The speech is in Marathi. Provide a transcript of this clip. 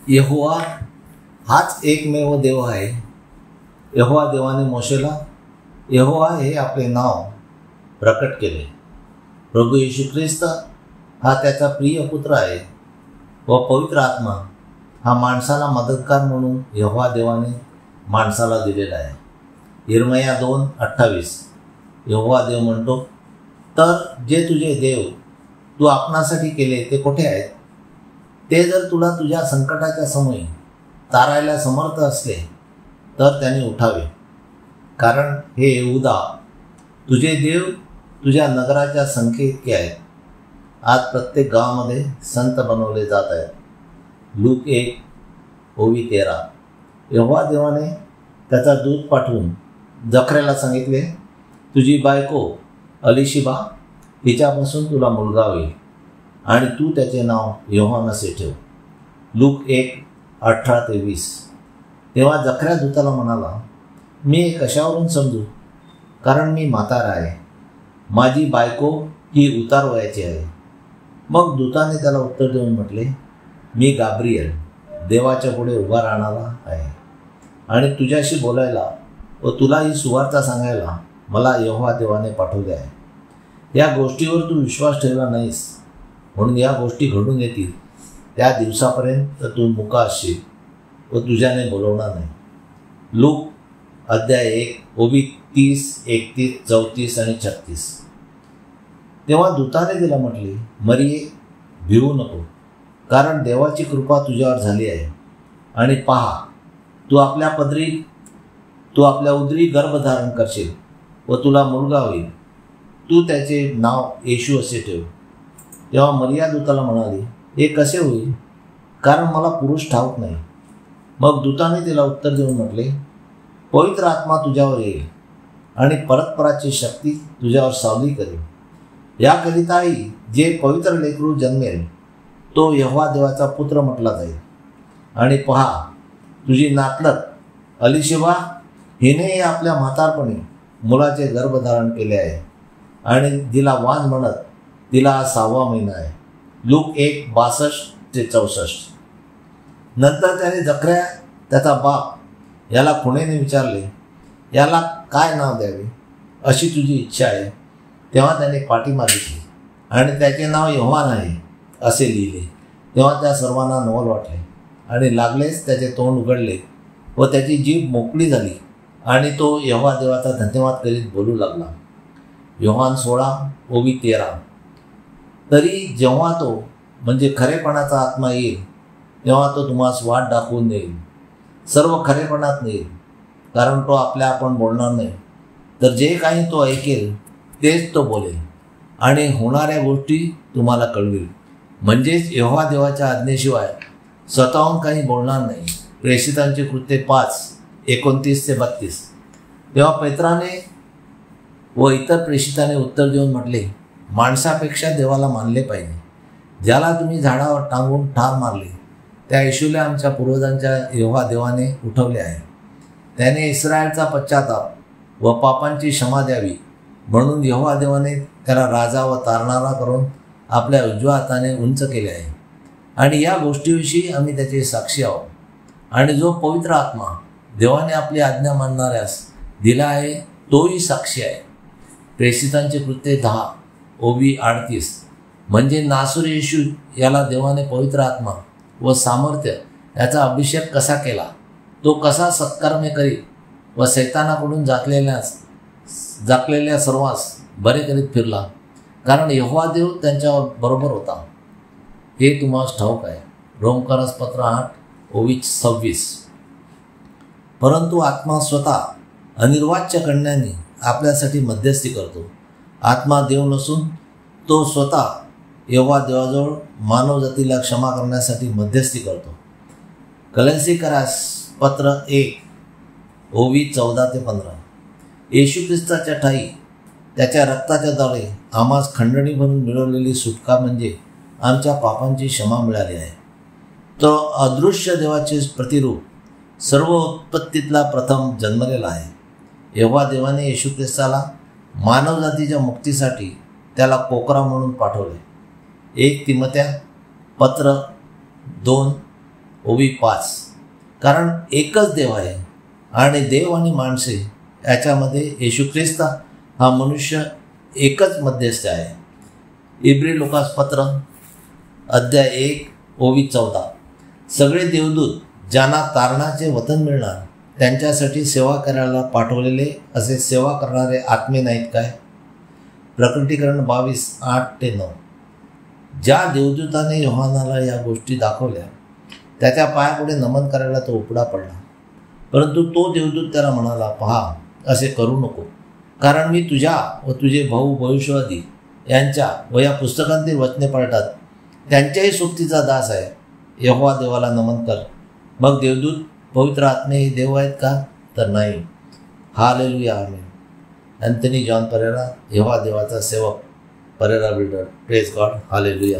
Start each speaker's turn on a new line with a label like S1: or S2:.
S1: यहोवा हाच एकमेव देव आहे. यहोवा देवाने मोशेला यहोवा हे आपले नाव प्रकट केले. प्रभू येशू ख्रिस्त हा त्याचा प्रिय पुत्र आहे व पवित्र आत्मा हा माणसाला मदतगार म्हणून यहोवा देवाने माणसाला दिलेला आहे. यिर्मया 2:28 यहोवा देव म्हणतो, तर जे तुझे देव तू आपणासाठी केले ते कुठे आहेत? ते जर तुला तुझ्या संकटाच्या समयी तारायला समर्थ असले तर त्याने उठावे, कारण हे यहूदा तुझे देव तुझ्या नगराच्या संख्येइतके आहेत. आज प्रत्येक गावामध्ये संत बनवले जात आहेत. लूक 1:13 यहोवा देवाने त्याचा दूत पाठवून जखऱ्याला सांगितले, तुझी बायको अलिशिबा तिच्यापासून तुला मुलगा होईल आणि तू त्याचे नाव योहान असे ठेव. लूक 1:18-20 तेव्हा जखऱ्या दूताला म्हणाला, मी हे कशावरून समजू, कारण मी म्हातारा आहे, माझी बायको ही उतार वयाची आहे. मग दूताने त्याला उत्तर देऊन म्हटले, मी गाब्रिएल देवाच्या पुढे उभा राहणारा आहे आणि तुझ्याशी बोलायला व तुला ही सुवार्ता सांगायला मला यहोवा देवाने पाठवले आहे. या गोष्टीवर तू विश्वास ठेवला नाहीस म्हणून या गोष्टी घडून येतील त्या दिवसापर्यंत तू मुका असशील व तुझ्याने बोलवणार नाही. लूक 1:30, 31, 34 आणि 36 तेव्हा दूताने तिला म्हटले, मरिये भिवू नको, कारण देवाची कृपा तुझ्यावर झाली आहे आणि पहा तू आपल्या उदरी गर्भधारण करशील व तुला मुलगा होईल. तू त्याचे नाव येशू असे ठेव. तेव्हा मरिया दूताला म्हणाली, हे कसे होईल, कारण मला पुरुष ठाऊक नाही. मग दूताने तिला उत्तर देऊन म्हटले, पवित्र आत्मा तुझ्यावर येईल आणि परस्पराची शक्ती तुझ्यावर सावली करेल. याकरिताही जे पवित्र लेकरू जन्मेल तो यहोवा देवाचा पुत्र म्हटला जाईल. आणि पहा तुझी नातलग अलिशिबा हिने आपल्या म्हातारपणी मुलाचे गर्भधारण केले आहे आणि तिला वांज म्हणत तिला 6वा महिना आहे. लूक 1:62-64 नंतर त्याने जखऱ्या त्याचा बाप याला खुणेने विचारले, याला काय नाव द्यावे अशी तुझी इच्छा आहे? तेव्हा त्याने पाटी मागितली आणि त्याचे नाव योहान आहे असे लिहिले. तेव्हा त्या सर्वांना नवल वाटले आणि लागलेच त्याचे तोंड उघडले व त्याची जीभ मोकळी झाली आणि तो यहोवा देवाचा धन्यवाद करीत बोलू लागला. योहान 16:13 तरी जेव्हा तो म्हणजे खरेपणाचा आत्मा येईल तेव्हा तो तुम्हाला वाट दाखवून देईल, सर्व खरेपणात नेईल, कारण तो आपण बोलणार नाही, तर जे काही तो ऐकेल तेच तो बोलेल आणि होणाऱ्या गोष्टी तुम्हाला कळवेल. म्हणजेच यहोवा देवाच्या आज्ञेशिवाय स्वतःहून काही बोलणार नाही. प्रेषितांची कृत्ये 5:29-32 तेव्हा पेत्राने व इतर प्रेषिताने उत्तर देऊन म्हटले, माणसापेक्षा देवाला मानले पाहिजे. ज्याला तुम्ही झाडावर टांगून ठार मारले त्या येशूला आमच्या पूर्वजांच्या यहोवा देवाने उठवले आहे. त्याने इस्रायलचा पश्चाताप व पापांची क्षमा द्यावी म्हणून यहोवा देवाने त्याला राजा व तारणारा करून आपल्या उजव्या हाताने उंच केले आहे. आणि या गोष्टीविषयी आम्ही त्याचे साक्षी आहोत. आणि जो पवित्र आत्मा देवाने आपली आज्ञा मानणाऱ्यास दिला आहे तोही साक्षी आहे. प्रेषितांचे कृत्ये 10:38 म्हणजे नासुर येशू याला देवाने पवित्र आत्मा व सामर्थ्य याचा अभिषेक कसा केला, तो कसा सत्कर्मे करीत व सैतानाकडून जाकलेल्या सर्वांस बरे करीत फिरला, कारण यहोवा देव त्यांच्या बरोबर होता, हे तुम्हाला ठाऊक आहे. रोमकरास पत्र 8:26 परंतु आत्मा स्वतः अनिर्वाच्य कन्यांनी आपल्यासाठी मध्यस्थी करतो. आत्मा देव नसून तो स्वतः यहोवा देवाजवळ मानवजातीला क्षमा करण्यासाठी मध्यस्थी करतो. कलंसीकरास पत्र 1:14-15 येशू ख्रिस्ताच्या ठायी त्याच्या रक्ताच्या द्वारे आम्हास खंडणी बनून मिळवलेली सुटका म्हणजे आमच्या पापांची क्षमा मिळाली आहे. तो अदृश्य देवाचे प्रतिरूप सर्व उत्पत्तीतला प्रथम जन्मलेला आहे. यहोवा देवाने येशू ख्रिस्ताला मानवजातीच्या मुक्तीसाठी त्याला कोकरा म्हणून पाठवले. 1 तिमोथेय पत्र 2 ओवी 5. कारण एकच देव आहे आणि देव आणि माणसे याच्यामध्ये येशू ख्रिस्त हा मनुष्य एकच मध्यस्थ आहे. इब्री लोकास पत्र अध्याय 1 ओवी 14. सगळे देवदूत ज्यांना तारणाचे वतन मिळणार त्यांच्यासाठी सेवा करायला पाठवलेले असे सेवा करणारे आत्मे नाहीत काय? प्रकटीकरण 22, 8-9. ज्या देवदूताने योहानाला या गोष्टी दाखवल्या त्याच्या पायापुढे नमन करायला तो उपडा पडला. परंतु तो देवदूत त्याला म्हणाला, पहा, असे करू नको, कारण मी तुझ्या व तुझे भाऊ भविष्यवादी यांच्या व या पुस्तकांतील वचने पाळतात त्यांच्याही सोबतीचा दास आहे. यहोवा देवाला नमन कर. मग देवदूत पवित्र आत्मे हे देव आहेत का? तर नाही. Hallelujah, amen. Anthony John Pereira, यहोवा देवाचा सेवक, Pereira builder. Praise God. Hallelujah.